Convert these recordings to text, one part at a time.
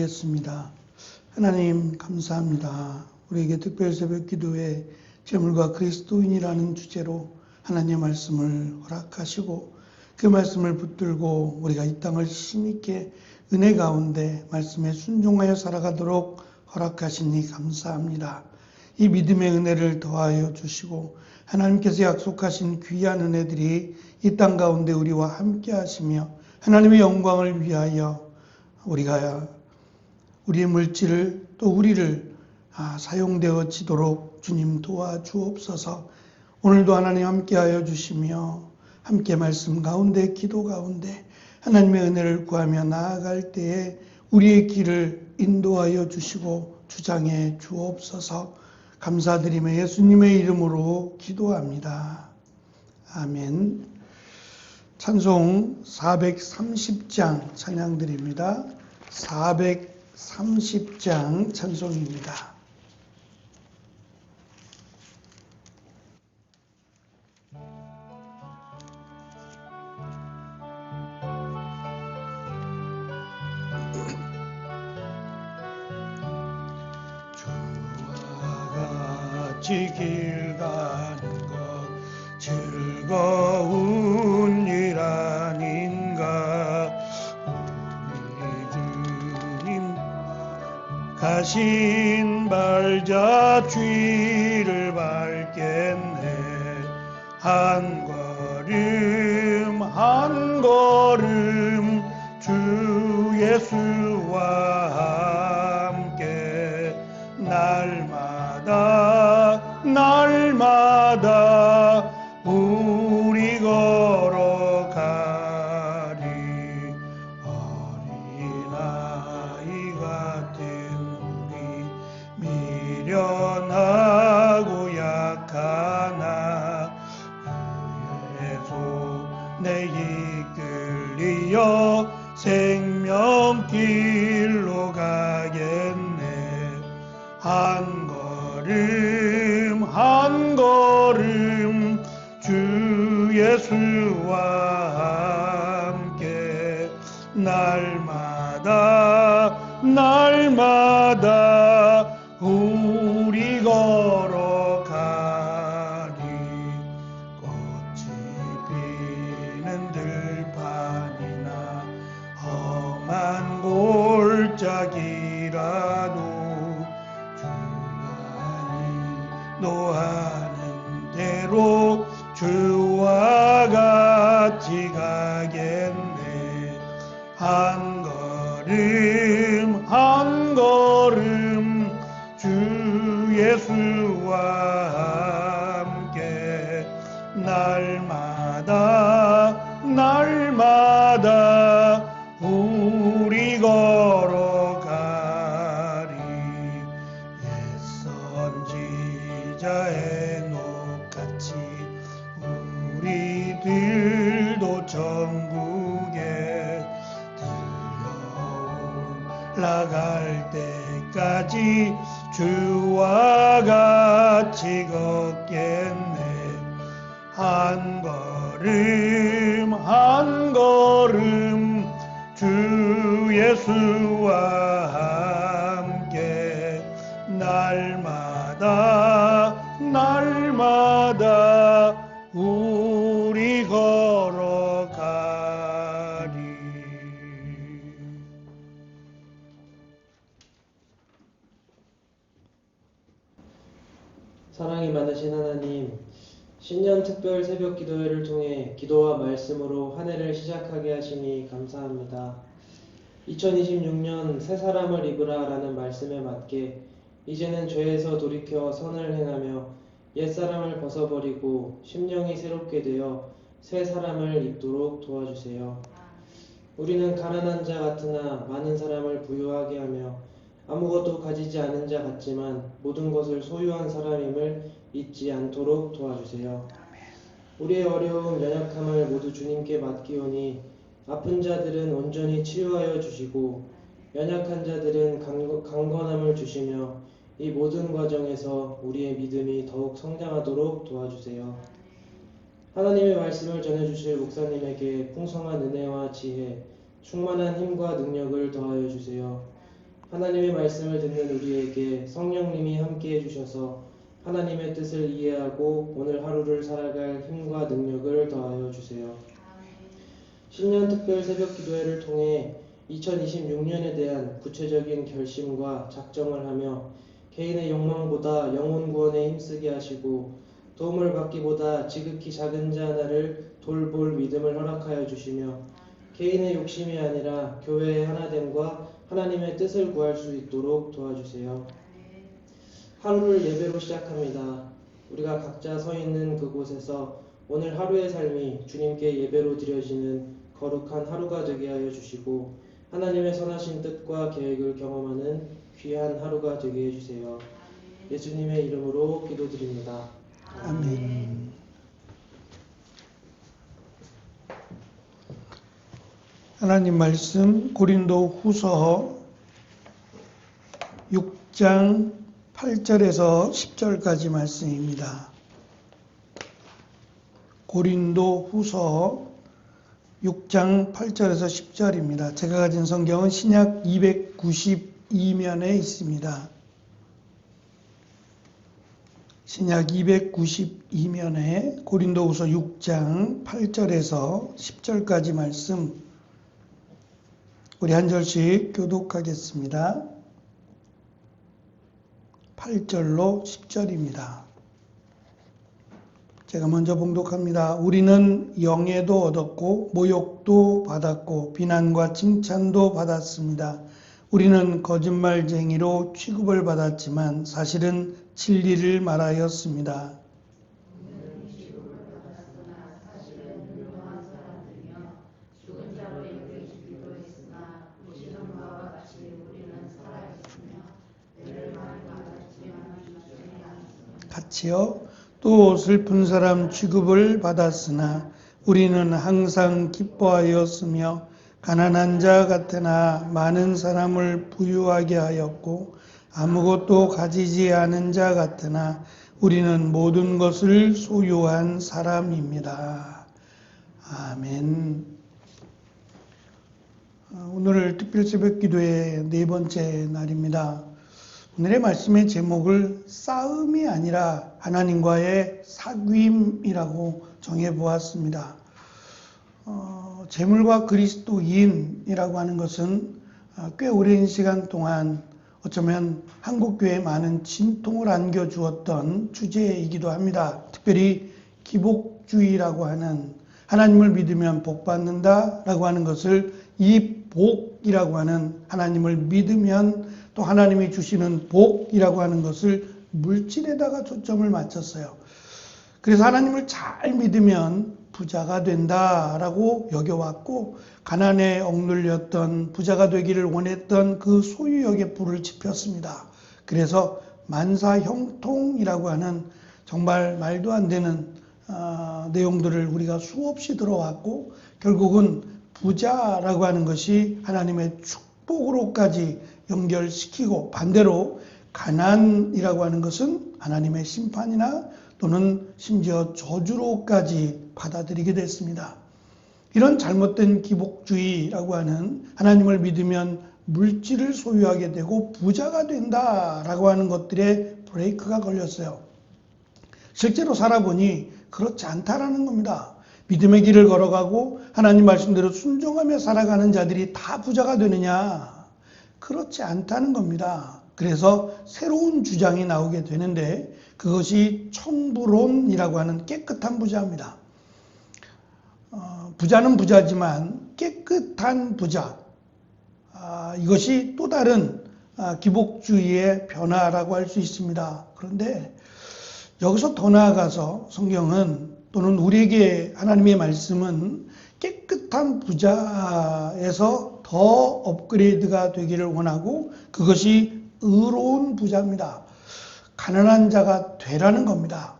기도하겠습니다. 하나님 감사합니다. 우리에게 특별 새벽 기도회 제물과 그리스도인이라는 주제로 하나님의 말씀을 허락하시고 그 말씀을 붙들고 우리가 이 땅을 힘있게 은혜 가운데 말씀에 순종하여 살아가도록 허락하시니 감사합니다. 이 믿음의 은혜를 더하여 주시고 하나님께서 약속하신 귀한 은혜들이 이 땅 가운데 우리와 함께 하시며 하나님의 영광을 위하여 우리가 우리의 물질을 또 우리를 사용되어지도록 주님 도와주옵소서. 오늘도 하나님 함께하여 주시며 함께 말씀 가운데 기도 가운데 하나님의 은혜를 구하며 나아갈 때에 우리의 길을 인도하여 주시고 주장해 주옵소서. 감사드리며 예수님의 이름으로 기도합니다. 아멘. 찬송 430장 찬양드립니다. 430장 찬송입니다. 길 가는 것 즐거운 일 아닌가. 우리 주님 가신 발자 뒤를 밟겠네. 한 걸음 한 걸음 주 예수와 함께 날마다 우리 걸어가리. 어린아이 같은 우리 미련하고 약하나 그의 손에 이끌리어 생명길로 가겠네. 한 걸음 주 예수와 함께 날마다 우리 걸어가리. 꽃이 피는 들판이나 험한 골짜기라도 노하는 대로 주와 같이 가겠네. 한 걸음 주 예수와 함께 날마다 우리 걸어가리. 선지자의 녹같이 우리들도 천국에 들어올라갈 때까지 주와 같이 걷겠네. 한 걸음 주 예수와 함께 날마다 우리 걸어가리. 사랑이 많으신 하나님, 신년 특별 새벽 기도회를 통해 기도와 말씀으로 한 해를 시작하게 하시니 감사합니다. 2026년 새 사람을 입으라 라는 말씀에 맞게 이제는 죄에서 돌이켜 선을 행하며 옛사람을 벗어버리고 심령이 새롭게 되어 새 사람을 입도록 도와주세요. 우리는 가난한 자 같으나 많은 사람을 부유하게 하며 아무것도 가지지 않은 자 같지만 모든 것을 소유한 사람임을 잊지 않도록 도와주세요. 우리의 어려움, 연약함을 모두 주님께 맡기오니 아픈 자들은 온전히 치유하여 주시고 연약한 자들은 강건함을 주시며 이 모든 과정에서 우리의 믿음이 더욱 성장하도록 도와주세요. 하나님의 말씀을 전해주실 목사님에게 풍성한 은혜와 지혜, 충만한 힘과 능력을 더하여 주세요. 하나님의 말씀을 듣는 우리에게 성령님이 함께해 주셔서 하나님의 뜻을 이해하고 오늘 하루를 살아갈 힘과 능력을 더하여 주세요. 신년 특별 새벽 기도회를 통해 2026년에 대한 구체적인 결심과 작정을 하며 개인의 욕망보다 영혼 구원에 힘쓰게 하시고 도움을 받기보다 지극히 작은 자 하나를 돌볼 믿음을 허락하여 주시며 개인의 욕심이 아니라 교회의 하나됨과 하나님의 뜻을 구할 수 있도록 도와주세요. 하루를 예배로 시작합니다. 우리가 각자 서 있는 그곳에서 오늘 하루의 삶이 주님께 예배로 드려지는 거룩한 하루가 되게 하여 주시고 하나님의 선하신 뜻과 계획을 경험하는 귀한 하루가 되게 해주세요. 예수님의 이름으로 기도드립니다. 아멘. 하나님 말씀 고린도 후서 6장 8절에서 10절까지 말씀입니다. 고린도 후서 6장 8절에서 10절입니다. 제가 가진 성경은 신약 292면에 있습니다. 신약 292면에 고린도후서 6장 8절에서 10절까지 말씀 우리 한 절씩 교독하겠습니다. 8절로 10절입니다. 제가 먼저 봉독합니다. 우리는 영예도 얻었고 모욕도 받았고 비난과 칭찬도 받았습니다. 우리는 거짓말쟁이로 취급을 받았지만 사실은 진리를 말하였습니다. 같이요. 또 슬픈 사람 취급을 받았으나 우리는 항상 기뻐하였으며 가난한 자 같으나 많은 사람을 부유하게 하였고 아무것도 가지지 않은 자 같으나 우리는 모든 것을 소유한 사람입니다. 아멘. 오늘 특별새벽기도의 네 번째 날입니다. 오늘의 말씀의 제목을 싸움이 아니라 하나님과의 사귐이라고 정해보았습니다. 재물과 그리스도인이라고 하는 것은 꽤 오랜 시간 동안 어쩌면 한국교회에 많은 진통을 안겨주었던 주제이기도 합니다. 특별히 기복주의라고 하는 하나님을 믿으면 복받는다라고 하는 것을 이 복이라고 하는 하나님을 믿으면 또 하나님이 주시는 복이라고 하는 것을 물질에다가 초점을 맞췄어요. 그래서 하나님을 잘 믿으면 부자가 된다라고 여겨왔고 가난에 억눌렸던 부자가 되기를 원했던 그 소유욕에 불을 지폈습니다. 그래서 만사형통이라고 하는 정말 말도 안 되는 내용들을 우리가 수없이 들어왔고 결국은 부자라고 하는 것이 하나님의 축복으로까지 연결시키고 반대로 가난이라고 하는 것은 하나님의 심판이나 또는 심지어 저주로까지 받아들이게 됐습니다. 이런 잘못된 기복주의라고 하는 하나님을 믿으면 물질을 소유하게 되고 부자가 된다라고 하는 것들에 브레이크가 걸렸어요. 실제로 살아보니 그렇지 않다라는 겁니다. 믿음의 길을 걸어가고 하나님 말씀대로 순종하며 살아가는 자들이 다 부자가 되느냐? 그렇지 않다는 겁니다. 그래서 새로운 주장이 나오게 되는데 그것이 청부론이라고 하는 깨끗한 부자입니다. 부자는 부자지만 깨끗한 부자. 이것이 또 다른 기복주의의 변화라고 할 수 있습니다. 그런데 여기서 더 나아가서 성경은 또는 우리에게 하나님의 말씀은 깨끗한 부자에서 더 업그레이드가 되기를 원하고 그것이 의로운 부자입니다. 가난한 자가 되라는 겁니다.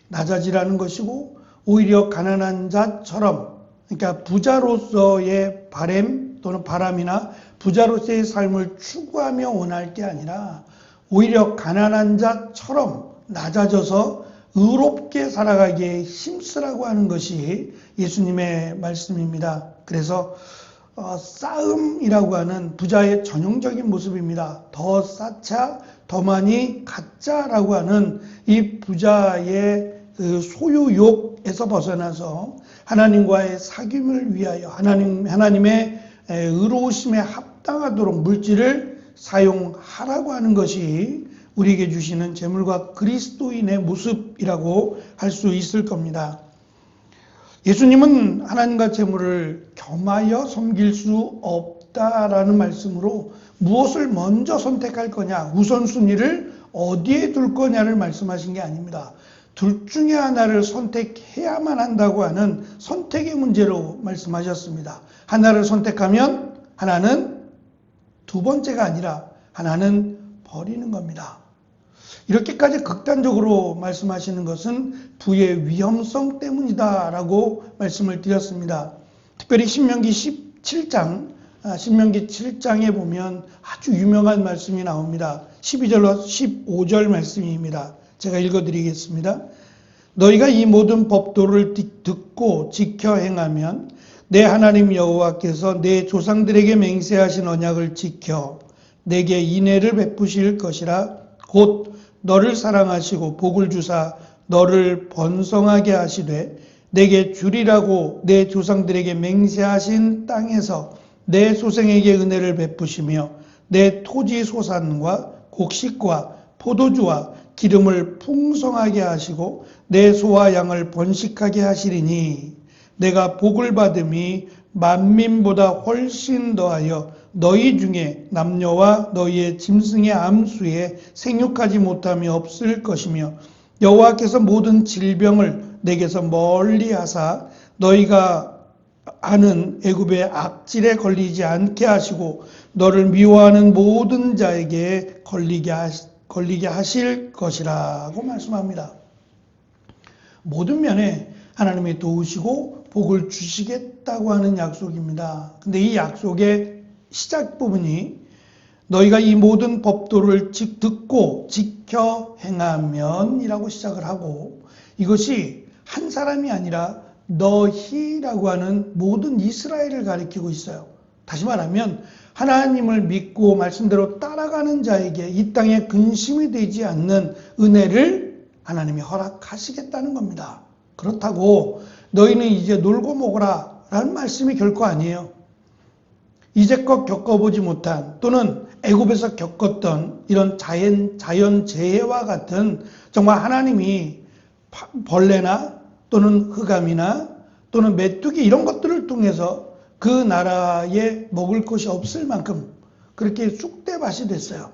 낮아지라는 것이고 오히려 가난한 자처럼 그러니까 부자로서의 바람 또는 바람이나 부자로서의 삶을 추구하며 원할 게 아니라 오히려 가난한 자처럼 낮아져서 의롭게 살아가기에 힘쓰라고 하는 것이 예수님의 말씀입니다. 그래서 쌓음이라고 하는 부자의 전형적인 모습입니다. 더 쌓자, 더 많이 갖자라고 하는 이 부자의 그 소유욕에서 벗어나서 하나님과의 사귐을 위하여 하나님의 의로우심에 합당하도록 물질을 사용하라고 하는 것이 우리에게 주시는 재물과 그리스도인의 모습이라고 할 수 있을 겁니다. 예수님은 하나님과 재물을 겸하여 섬길 수 없다라는 말씀으로 무엇을 먼저 선택할 거냐, 우선순위를 어디에 둘 거냐를 말씀하신 게 아닙니다. 둘 중에 하나를 선택해야만 한다고 하는 선택의 문제로 말씀하셨습니다. 하나를 선택하면 하나는 두 번째가 아니라 하나는 버리는 겁니다. 이렇게까지 극단적으로 말씀하시는 것은 부의 위험성 때문이다라고 말씀을 드렸습니다. 특별히 신명기 7장에 보면 아주 유명한 말씀이 나옵니다. 12절로 15절 말씀입니다. 제가 읽어드리겠습니다. 너희가 이 모든 법도를 듣고 지켜 행하면 내 하나님 여호와께서 내 조상들에게 맹세하신 언약을 지켜 내게 인애를 베푸실 것이라. 곧 너를 사랑하시고 복을 주사 너를 번성하게 하시되 내게 주리라고 내 조상들에게 맹세하신 땅에서 내 소생에게 은혜를 베푸시며 내 토지 소산과 곡식과 포도주와 기름을 풍성하게 하시고 내 소와 양을 번식하게 하시리니 내가 복을 받음이 만민보다 훨씬 더하여 너희 중에 남녀와 너희의 짐승의 암수에 생육하지 못함이 없을 것이며 여호와께서 모든 질병을 내게서 멀리 하사 너희가 아는 애굽의 악질에 걸리지 않게 하시고 너를 미워하는 모든 자에게 걸리게 하실 것이라고 말씀합니다. 모든 면에 하나님이 도우시고 복을 주시겠다고 하는 약속입니다. 근데 이 약속의 시작 부분이 너희가 이 모든 법도를 듣고 지켜 행하면 이라고 시작을 하고, 이것이 한 사람이 아니라 너희라고 하는 모든 이스라엘을 가리키고 있어요. 다시 말하면 하나님을 믿고 말씀대로 따라가는 자에게 이 땅에 근심이 되지 않는 은혜를 하나님이 허락하시겠다는 겁니다. 그렇다고 너희는 이제 놀고 먹어라 라는 말씀이 결코 아니에요. 이제껏 겪어보지 못한 또는 애굽에서 겪었던 이런 자연재해와 같은 정말 하나님이 벌레나 또는 흑암이나 또는 메뚜기 이런 것들을 통해서 그 나라에 먹을 것이 없을 만큼 그렇게 쑥대밭이 됐어요.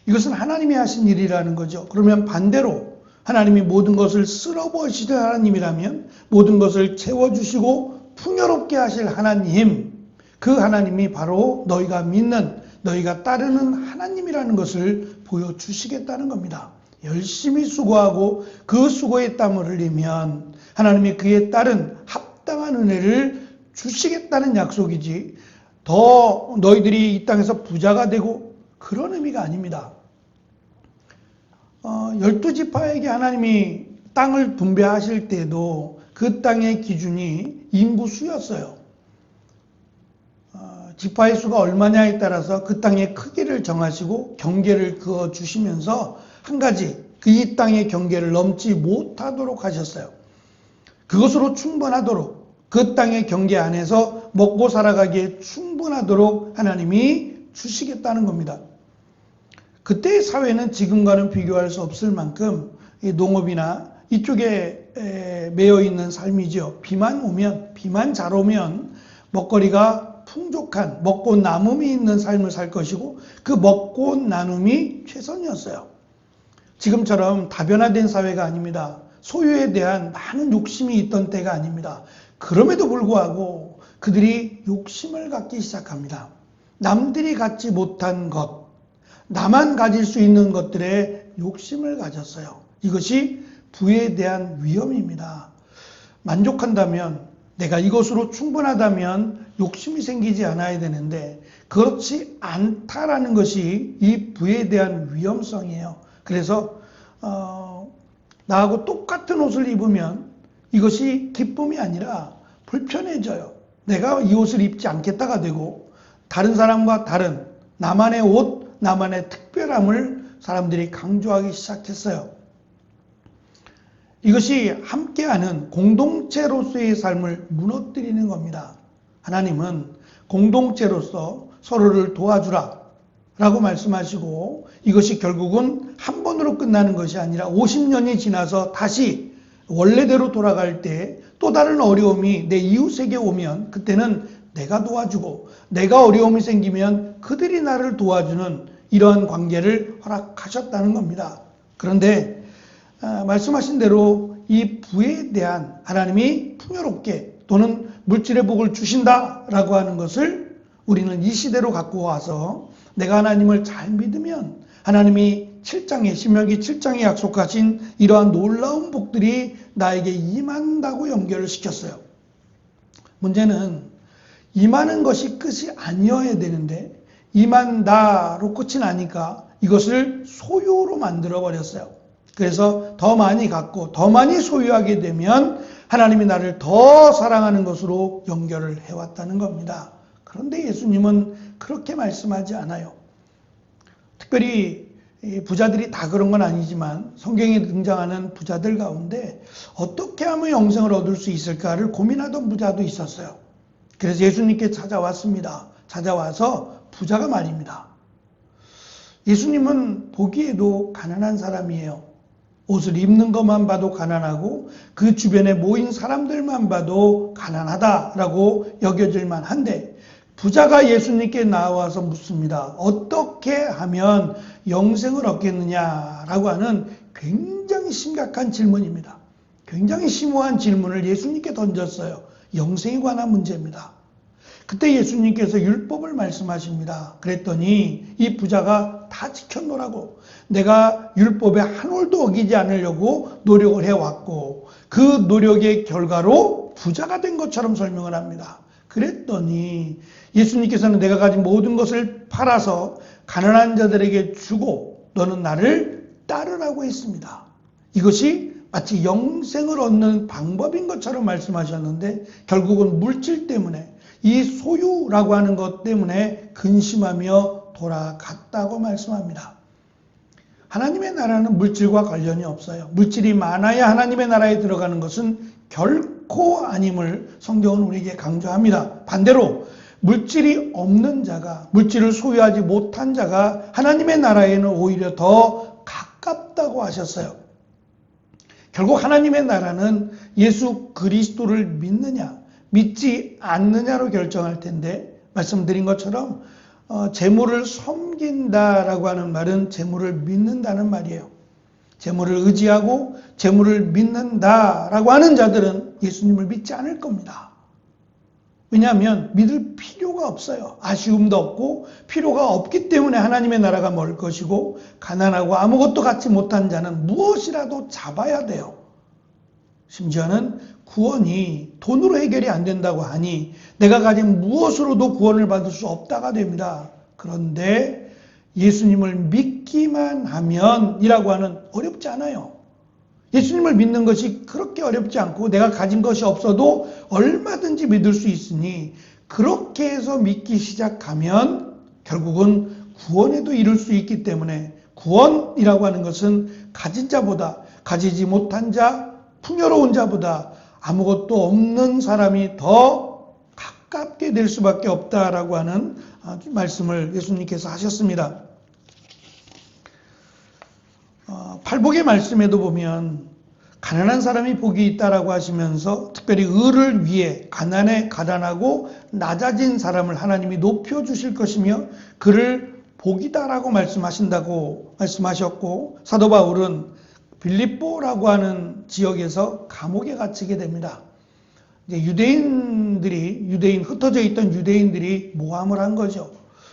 이것은 하나님이 하신 일이라는 거죠. 그러면 반대로 하나님이 모든 것을 쓸어버리시던 하나님이라면 모든 것을 채워주시고 풍요롭게 하실 하나님, 그 하나님이 바로 너희가 믿는, 너희가 따르는 하나님이라는 것을 보여주시겠다는 겁니다. 열심히 수고하고 그 수고에 땀을 흘리면 하나님이 그에 따른 합당한 은혜를 주시겠다는 약속이지, 더 너희들이 이 땅에서 부자가 되고 그런 의미가 아닙니다. 12지파에게 하나님이 땅을 분배하실 때도 그 땅의 기준이 인구수였어요. 지파의 수가 얼마냐에 따라서 그 땅의 크기를 정하시고 경계를 그어 주시면서 한 가지, 이 땅의 경계를 넘지 못하도록 하셨어요. 그것으로 충분하도록, 그 땅의 경계 안에서 먹고 살아가기에 충분하도록 하나님이 주시겠다는 겁니다. 그때의 사회는 지금과는 비교할 수 없을 만큼 농업이나 이쪽에 매여 있는 삶이죠. 비만 잘 오면 먹거리가 풍족한, 먹고 나눔이 있는 삶을 살 것이고 그 먹고 나눔이 최선이었어요. 지금처럼 다변화된 사회가 아닙니다. 소유에 대한 많은 욕심이 있던 때가 아닙니다. 그럼에도 불구하고 그들이 욕심을 갖기 시작합니다. 남들이 갖지 못한 것, 나만 가질 수 있는 것들에 욕심을 가졌어요. 이것이 부에 대한 위험입니다. 만족한다면, 내가 이것으로 충분하다면 욕심이 생기지 않아야 되는데 그렇지 않다라는 것이 이 부에 대한 위험성이에요. 그래서 나하고 똑같은 옷을 입으면 이것이 기쁨이 아니라 불편해져요. 내가 이 옷을 입지 않겠다가 되고 다른 사람과 다른 나만의 옷, 나만의 특별함을 사람들이 강조하기 시작했어요. 이것이 함께하는 공동체로서의 삶을 무너뜨리는 겁니다. 하나님은 공동체로서 서로를 도와주라 라고 말씀하시고 이것이 결국은 한 번으로 끝나는 것이 아니라 50년이 지나서 다시 원래대로 돌아갈 때 또 다른 어려움이 내 이웃에게 오면 그때는 내가 도와주고 내가 어려움이 생기면 그들이 나를 도와주는 이러한 관계를 허락하셨다는 겁니다. 그런데 말씀하신 대로 이 부에 대한 하나님이 풍요롭게 또는 물질의 복을 주신다라고 하는 것을 우리는 이 시대로 갖고 와서 내가 하나님을 잘 믿으면 하나님이 7장에 신명기 7장에 약속하신 이러한 놀라운 복들이 나에게 임한다고 연결을 시켰어요. 문제는 임하는 것이 끝이 아니어야 되는데 임한다로 끝이 나니까 이것을 소유로 만들어 버렸어요. 그래서 더 많이 갖고 더 많이 소유하게 되면 하나님이 나를 더 사랑하는 것으로 연결을 해왔다는 겁니다. 그런데 예수님은 그렇게 말씀하지 않아요. 특별히 부자들이 다 그런 건 아니지만 성경에 등장하는 부자들 가운데 어떻게 하면 영생을 얻을 수 있을까를 고민하던 부자도 있었어요. 그래서 예수님께 찾아왔습니다. 찾아와서 부자가 말입니다. 예수님은 보기에도 가난한 사람이에요. 옷을 입는 것만 봐도 가난하고 그 주변에 모인 사람들만 봐도 가난하다라고 여겨질 만한데 부자가 예수님께 나와서 묻습니다. 어떻게 하면 영생을 얻겠느냐라고 하는 굉장히 심각한 질문입니다. 굉장히 심오한 질문을 예수님께 던졌어요. 영생에 관한 문제입니다. 그때 예수님께서 율법을 말씀하십니다. 그랬더니 이 부자가 다 지켜놓으라고 내가 율법에 한 올도 어기지 않으려고 노력을 해왔고 그 노력의 결과로 부자가 된 것처럼 설명을 합니다. 그랬더니 예수님께서는 내가 가진 모든 것을 팔아서 가난한 자들에게 주고 너는 나를 따르라고 했습니다. 이것이 마치 영생을 얻는 방법인 것처럼 말씀하셨는데 결국은 물질 때문에 이 소유라고 하는 것 때문에 근심하며 돌아갔다고 말씀합니다. 하나님의 나라는 물질과 관련이 없어요. 물질이 많아야 하나님의 나라에 들어가는 것은 결코 아님을 성경은 우리에게 강조합니다. 반대로 물질이 없는 자가, 물질을 소유하지 못한 자가 하나님의 나라에는 오히려 더 가깝다고 하셨어요. 결국 하나님의 나라는 예수 그리스도를 믿느냐 믿지 않느냐로 결정할 텐데 말씀드린 것처럼 재물을 섬긴다라고 하는 말은 재물을 믿는다는 말이에요. 재물을 의지하고 재물을 믿는다라고 하는 자들은 예수님을 믿지 않을 겁니다. 왜냐하면 믿을 필요가 없어요. 아쉬움도 없고 필요가 없기 때문에 하나님의 나라가 멀 것이고 가난하고 아무것도 갖지 못한 자는 무엇이라도 잡아야 돼요. 심지어는 구원이 돈으로 해결이 안 된다고 하니 내가 가진 무엇으로도 구원을 받을 수 없다가 됩니다. 그런데 예수님을 믿기만 하면 이라고 하는 어렵지 않아요. 예수님을 믿는 것이 그렇게 어렵지 않고 내가 가진 것이 없어도 얼마든지 믿을 수 있으니 그렇게 해서 믿기 시작하면 결국은 구원에도 이룰 수 있기 때문에 구원이라고 하는 것은 가진 자보다 가지지 못한 자, 풍요로운 자보다 아무것도 없는 사람이 더 가깝게 될 수밖에 없다라고 하는 말씀을 예수님께서 하셨습니다. 팔복의 말씀에도 보면 가난한 사람이 복이 있다라고 하시면서 특별히 의를 위해 가난하고 낮아진 사람을 하나님이 높여주실 것이며 그를 복이다라고 말씀하신다고 말씀하셨고 사도 바울은 빌립보라고 하는 지역에서 감옥에 갇히게 됩니다. 이제 흩어져 있던 유대인들이 모함을 한 거죠.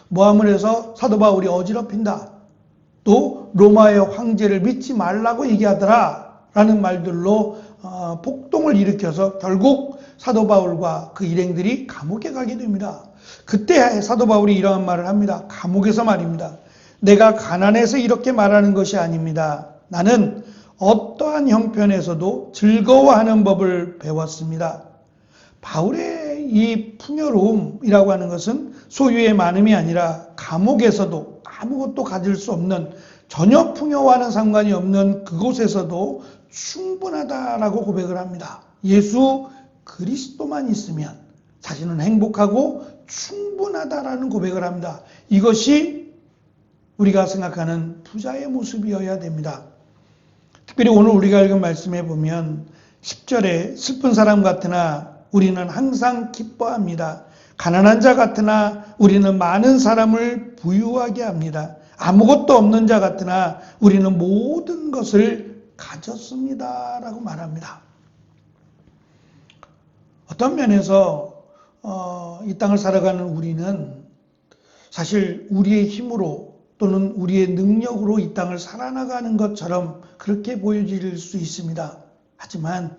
모함을 해서 사도 바울이 어지럽힌다. 또 로마의 황제를 믿지 말라고 얘기하더라 라는 말들로 폭동을 일으켜서 결국 사도 바울과 그 일행들이 감옥에 가게 됩니다. 그때 사도 바울이 이러한 말을 합니다. 감옥에서 말입니다. 내가 가난해서 이렇게 말하는 것이 아닙니다. 나는 어떠한 형편에서도 즐거워하는 법을 배웠습니다. 바울의 이 풍요로움이라고 하는 것은 소유의 많음이 아니라 감옥에서도 아무것도 가질 수 없는, 전혀 풍요와는 상관이 없는 그곳에서도 충분하다라고 고백을 합니다. 예수 그리스도만 있으면 자신은 행복하고 충분하다라는 고백을 합니다. 이것이 우리가 생각하는 부자의 모습이어야 됩니다. 특별히 오늘 우리가 읽은 말씀에 보면 10절에 슬픈 사람 같으나 우리는 항상 기뻐합니다. 가난한 자 같으나 우리는 많은 사람을 부유하게 합니다. 아무것도 없는 자 같으나 우리는 모든 것을 가졌습니다. 라고 말합니다. 어떤 면에서 이 땅을 살아가는 우리는 사실 우리의 힘으로 또는 우리의 능력으로 이 땅을 살아나가는 것처럼 그렇게 보여질 수 있습니다. 하지만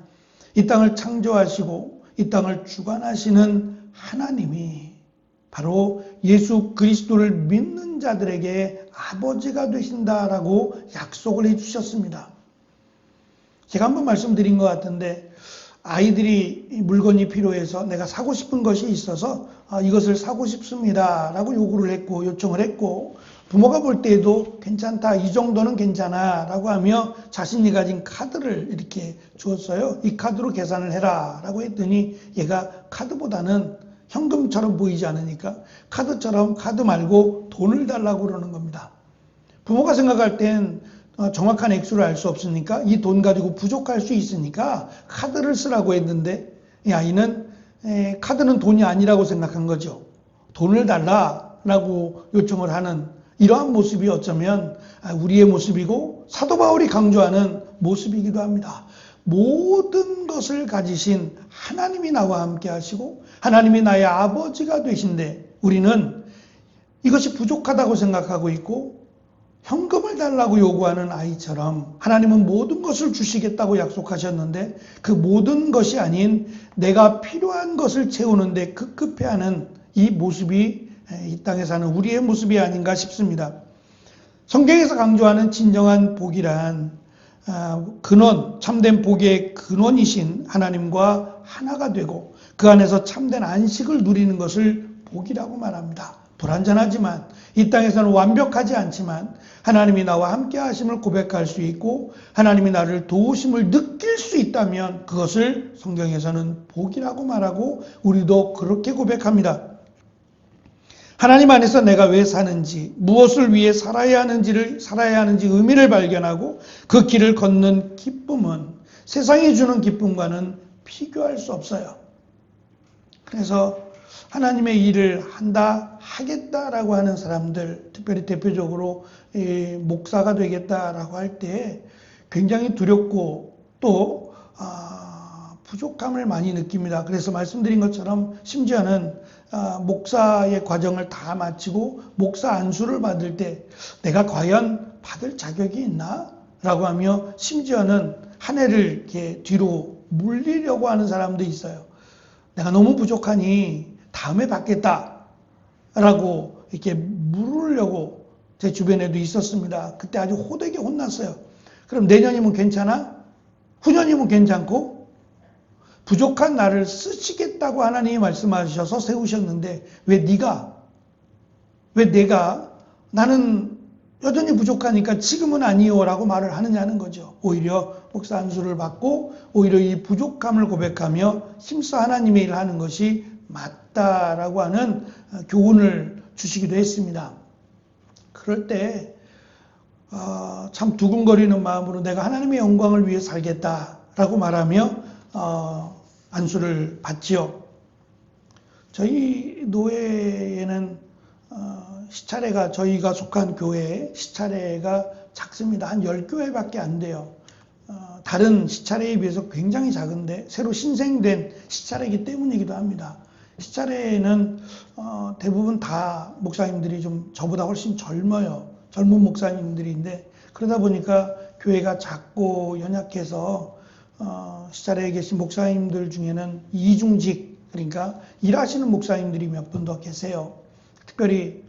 이 땅을 창조하시고 이 땅을 주관하시는 하나님이 바로 예수 그리스도를 믿는 자들에게 아버지가 되신다라고 약속을 해주셨습니다. 제가 한번 말씀드린 것 같은데, 아이들이 물건이 필요해서 내가 사고 싶은 것이 있어서 이것을 사고 싶습니다 라고 요구를 했고 요청을 했고, 부모가 볼 때에도 괜찮다, 이 정도는 괜찮아 라고 하며 자신이 가진 카드를 이렇게 주었어요. 이 카드로 계산을 해라 라고 했더니 얘가 카드보다는 현금처럼 보이지 않으니까 카드처럼 카드 말고 돈을 달라고 그러는 겁니다. 부모가 생각할 땐 정확한 액수를 알 수 없으니까 이 돈 가지고 부족할 수 있으니까 카드를 쓰라고 했는데, 이 아이는 카드는 돈이 아니라고 생각한 거죠. 돈을 달라라고 요청을 하는 이러한 모습이 어쩌면 우리의 모습이고 사도 바울이 강조하는 모습이기도 합니다. 모든 것을 가지신 하나님이 나와 함께 하시고 하나님이 나의 아버지가 되신데, 우리는 이것이 부족하다고 생각하고 있고 현금을 달라고 요구하는 아이처럼 하나님은 모든 것을 주시겠다고 약속하셨는데 그 모든 것이 아닌 내가 필요한 것을 채우는데 급급해하는 이 모습이 이 땅에 사는 우리의 모습이 아닌가 싶습니다. 성경에서 강조하는 진정한 복이란 근원, 참된 복의 근원이신 하나님과 하나가 되고 그 안에서 참된 안식을 누리는 것을 복이라고 말합니다. 불완전하지만 이 땅에서는 완벽하지 않지만 하나님이 나와 함께 하심을 고백할 수 있고 하나님이 나를 도우심을 느낄 수 있다면 그것을 성경에서는 복이라고 말하고 우리도 그렇게 고백합니다. 하나님 안에서 내가 왜 사는지, 무엇을 위해 살아야 하는지 의미를 발견하고 그 길을 걷는 기쁨은 세상이 주는 기쁨과는 비교할 수 없어요. 그래서 하나님의 일을 하겠다라고 하는 사람들, 특별히 대표적으로 목사가 되겠다라고 할 때 굉장히 두렵고 또 부족함을 많이 느낍니다. 그래서 말씀드린 것처럼 심지어는 목사의 과정을 다 마치고 목사 안수를 받을 때 내가 과연 받을 자격이 있나? 라고 하며 심지어는 한 해를 이렇게 뒤로 물리려고 하는 사람도 있어요. 내가 너무 부족하니 다음에 받겠다 라고 이렇게 물으려고 제 주변에도 있었습니다. 그때 아주 호되게 혼났어요. 그럼 내년이면 괜찮아? 후년이면 괜찮고? 부족한 나를 쓰시겠다고 하나님이 말씀하셔서 세우셨는데 왜 내가 나는 여전히 부족하니까 지금은 아니요 라고 말을 하느냐는 거죠. 오히려 목사 안수를 받고 오히려 이 부족함을 고백하며 힘써 하나님의 일을 하는 것이 맞다라고 하는 교훈을 주시기도 했습니다. 그럴 때 참 두근거리는 마음으로 내가 하나님의 영광을 위해 살겠다라고 말하며 안수를 받지요. 저희 노회에는 시차례가, 저희가 속한 교회에 시차례가 작습니다. 한 10교회밖에 안 돼요. 다른 시차례에 비해서 굉장히 작은데 새로 신생된 시차례이기 때문이기도 합니다. 시차례에는 대부분 다 목사님들이 좀 저보다 훨씬 젊어요. 젊은 목사님들인데 그러다 보니까 교회가 작고 연약해서 시차례에 계신 목사님들 중에는 이중직, 그러니까 일하시는 목사님들이 몇 분 더 계세요. 특별히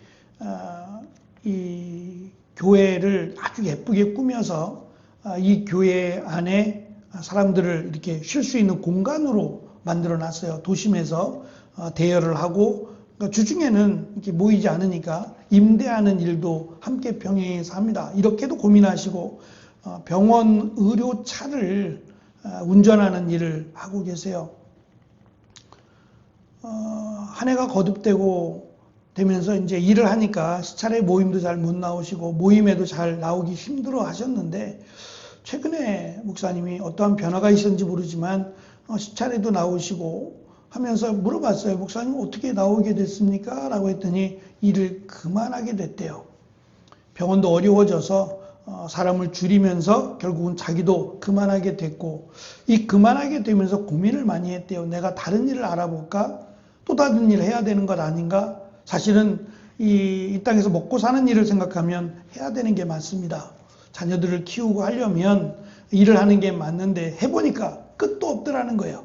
이 교회를 아주 예쁘게 꾸며서 이 교회 안에 사람들을 이렇게 쉴 수 있는 공간으로 만들어 놨어요. 도심에서 대여를 하고, 그러니까 주중에는 이렇게 모이지 않으니까 임대하는 일도 함께 병행해서 합니다. 이렇게도 고민하시고 병원 의료차를 운전하는 일을 하고 계세요. 한 해가 거듭되고 되면서 이제 일을 하니까 시차례 모임도 잘 못 나오시고 모임에도 잘 나오기 힘들어 하셨는데, 최근에 목사님이 어떠한 변화가 있었는지 모르지만 시차례도 나오시고 하면서 물어봤어요. 목사님 어떻게 나오게 됐습니까? 라고 했더니 일을 그만하게 됐대요. 병원도 어려워져서 사람을 줄이면서 결국은 자기도 그만하게 됐고, 이 그만하게 되면서 고민을 많이 했대요. 내가 다른 일을 알아볼까? 또 다른 일을 해야 되는 것 아닌가? 사실은 이 땅에서 먹고 사는 일을 생각하면 해야 되는 게 맞습니다. 자녀들을 키우고 하려면 일을 하는 게 맞는데 해보니까 끝도 없더라는 거예요.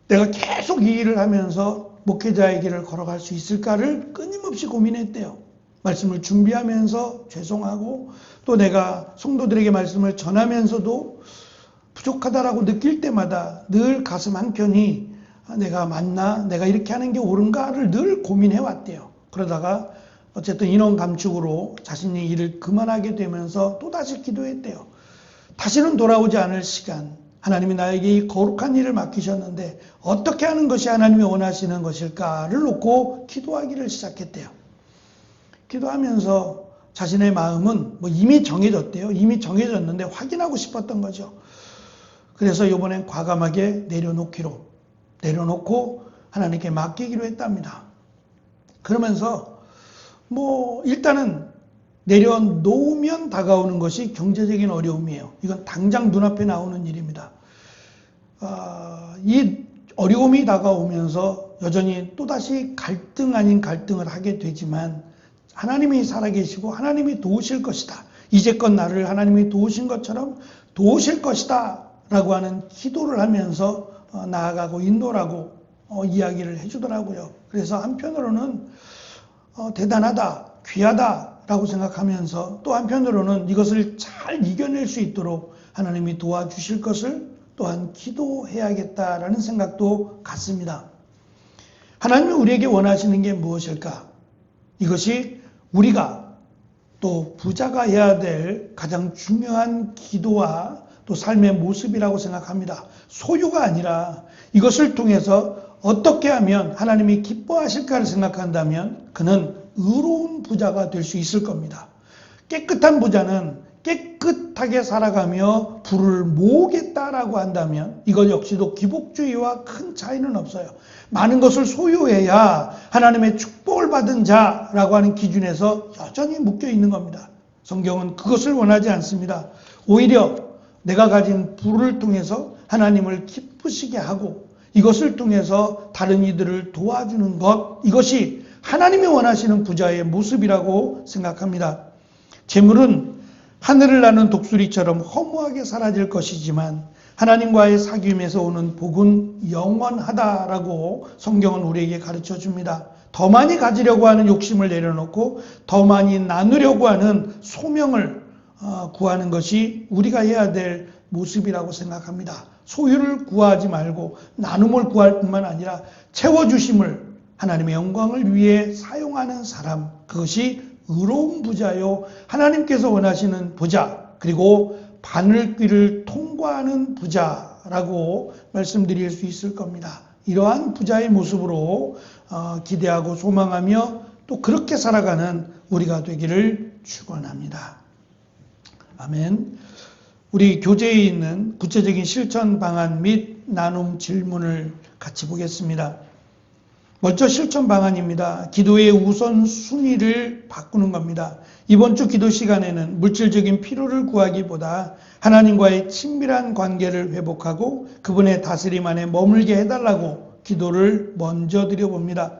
내가 계속 이 일을 하면서 목회자의 길을 걸어갈 수 있을까를 끊임없이 고민했대요. 말씀을 준비하면서 죄송하고, 또 내가 성도들에게 말씀을 전하면서도 부족하다라고 느낄 때마다 늘 가슴 한켠이 내가 맞나? 내가 이렇게 하는 게 옳은가를 늘 고민해 왔대요. 그러다가 어쨌든 인원 감축으로 자신이 일을 그만하게 되면서 또다시 기도했대요. 다시는 돌아오지 않을 시간, 하나님이 나에게 이 거룩한 일을 맡기셨는데 어떻게 하는 것이 하나님이 원하시는 것일까를 놓고 기도하기를 시작했대요. 기도하면서 자신의 마음은 이미 정해졌대요. 이미 정해졌는데 확인하고 싶었던 거죠. 그래서 이번엔 과감하게 내려놓고 하나님께 맡기기로 했답니다. 그러면서 일단은 내려놓으면 다가오는 것이 경제적인 어려움이에요. 이건 당장 눈앞에 나오는 일입니다. 이 어려움이 다가오면서 여전히 또다시 갈등 아닌 갈등을 하게 되지만, 하나님이 살아계시고 하나님이 도우실 것이다. 이제껏 나를 하나님이 도우신 것처럼 도우실 것이다 라고 하는 기도를 하면서 나아가고 인도라고 이야기를 해주더라고요. 그래서 한편으로는 대단하다, 귀하다 라고 생각하면서, 또 한편으로는 이것을 잘 이겨낼 수 있도록 하나님이 도와주실 것을 또한 기도해야겠다라는 생각도 같습니다. 하나님이 우리에게 원하시는 게 무엇일까? 이것이 우리가 또 부자가 해야 될 가장 중요한 기도와 또 삶의 모습이라고 생각합니다. 소유가 아니라 이것을 통해서 어떻게 하면 하나님이 기뻐하실까를 생각한다면 그는 의로운 부자가 될 수 있을 겁니다. 깨끗한 부자는 깨끗하게 살아가며 부를 모으겠다라고 한다면 이것 역시도 기복주의와 큰 차이는 없어요. 많은 것을 소유해야 하나님의 축복을 받은 자라고 하는 기준에서 여전히 묶여 있는 겁니다. 성경은 그것을 원하지 않습니다. 오히려 내가 가진 부를 통해서 하나님을 기쁘시게 하고 이것을 통해서 다른 이들을 도와주는 것, 이것이 하나님이 원하시는 부자의 모습이라고 생각합니다. 재물은 하늘을 나는 독수리처럼 허무하게 사라질 것이지만 하나님과의 사귐에서 오는 복은 영원하다라고 성경은 우리에게 가르쳐 줍니다. 더 많이 가지려고 하는 욕심을 내려놓고 더 많이 나누려고 하는 소명을 구하는 것이 우리가 해야 될 모습이라고 생각합니다. 소유를 구하지 말고 나눔을 구할 뿐만 아니라 채워주심을 하나님의 영광을 위해 사용하는 사람, 그것이 의로운 부자요, 하나님께서 원하시는 부자, 그리고 바늘귀를 통과하는 부자라고 말씀드릴 수 있을 겁니다. 이러한 부자의 모습으로 기대하고 소망하며 또 그렇게 살아가는 우리가 되기를 축원합니다. 아멘. 우리 교재에 있는 구체적인 실천 방안 및 나눔 질문을 같이 보겠습니다. 먼저 실천 방안입니다. 기도의 우선순위를 바꾸는 겁니다. 이번 주 기도 시간에는 물질적인 필요를 구하기보다 하나님과의 친밀한 관계를 회복하고 그분의 다스림 안에 머물게 해달라고 기도를 먼저 드려봅니다.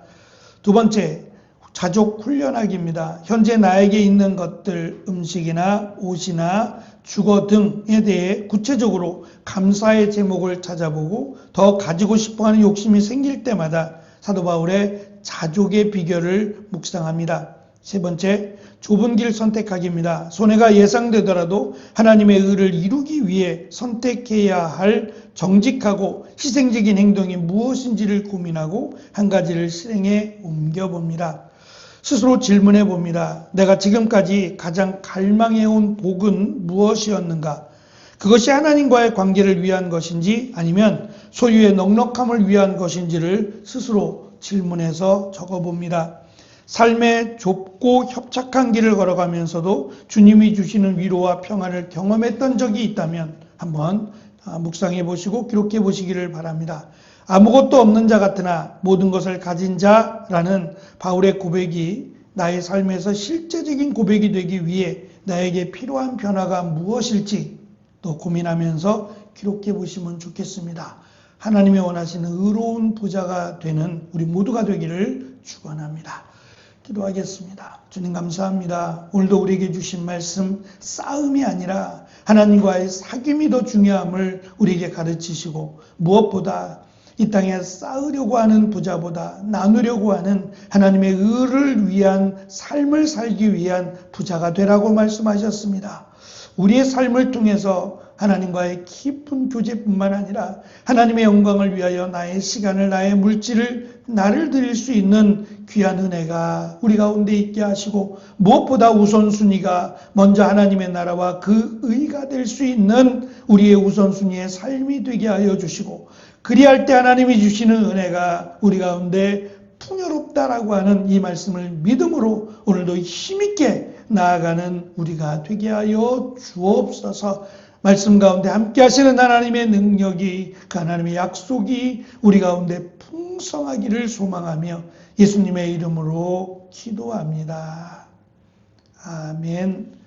두 번째, 자족 훈련하기입니다. 현재 나에게 있는 것들, 음식이나 옷이나 주거 등에 대해 구체적으로 감사의 제목을 찾아보고 더 가지고 싶어하는 욕심이 생길 때마다 사도 바울의 자족의 비결을 묵상합니다. 세 번째, 좁은 길 선택하기입니다. 손해가 예상되더라도 하나님의 의를 이루기 위해 선택해야 할 정직하고 희생적인 행동이 무엇인지를 고민하고 한 가지를 실행에 옮겨봅니다. 스스로 질문해 봅니다. 내가 지금까지 가장 갈망해온 복은 무엇이었는가? 그것이 하나님과의 관계를 위한 것인지 아니면 소유의 넉넉함을 위한 것인지를 스스로 질문해서 적어봅니다. 삶의 좁고 협착한 길을 걸어가면서도 주님이 주시는 위로와 평안을 경험했던 적이 있다면 한번 묵상해 보시고 기록해 보시기를 바랍니다. 아무것도 없는 자 같으나 모든 것을 가진 자라는 바울의 고백이 나의 삶에서 실제적인 고백이 되기 위해 나에게 필요한 변화가 무엇일지 또 고민하면서 기록해 보시면 좋겠습니다. 하나님이 원하시는 의로운 부자가 되는 우리 모두가 되기를 축원합니다. 기도하겠습니다. 주님 감사합니다. 오늘도 우리에게 주신 말씀 싸움이 아니라 하나님과의 사귐이 더 중요함을 우리에게 가르치시고 무엇보다 이 땅에 쌓으려고 하는 부자보다 나누려고 하는 하나님의 의를 위한 삶을 살기 위한 부자가 되라고 말씀하셨습니다. 우리의 삶을 통해서 하나님과의 깊은 교제뿐만 아니라 하나님의 영광을 위하여 나의 시간을 나의 물질을 나를 드릴 수 있는 귀한 은혜가 우리 가운데 있게 하시고 무엇보다 우선순위가 먼저 하나님의 나라와 그 의가 될 수 있는 우리의 우선순위의 삶이 되게 하여 주시고 그리할 때 하나님이 주시는 은혜가 우리 가운데 풍요롭다라고 하는 이 말씀을 믿음으로 오늘도 힘있게 나아가는 우리가 되게 하여 주옵소서. 말씀 가운데 함께 하시는 하나님의 능력이 그 하나님의 약속이 우리 가운데 풍성하기를 소망하며 예수님의 이름으로 기도합니다. 아멘.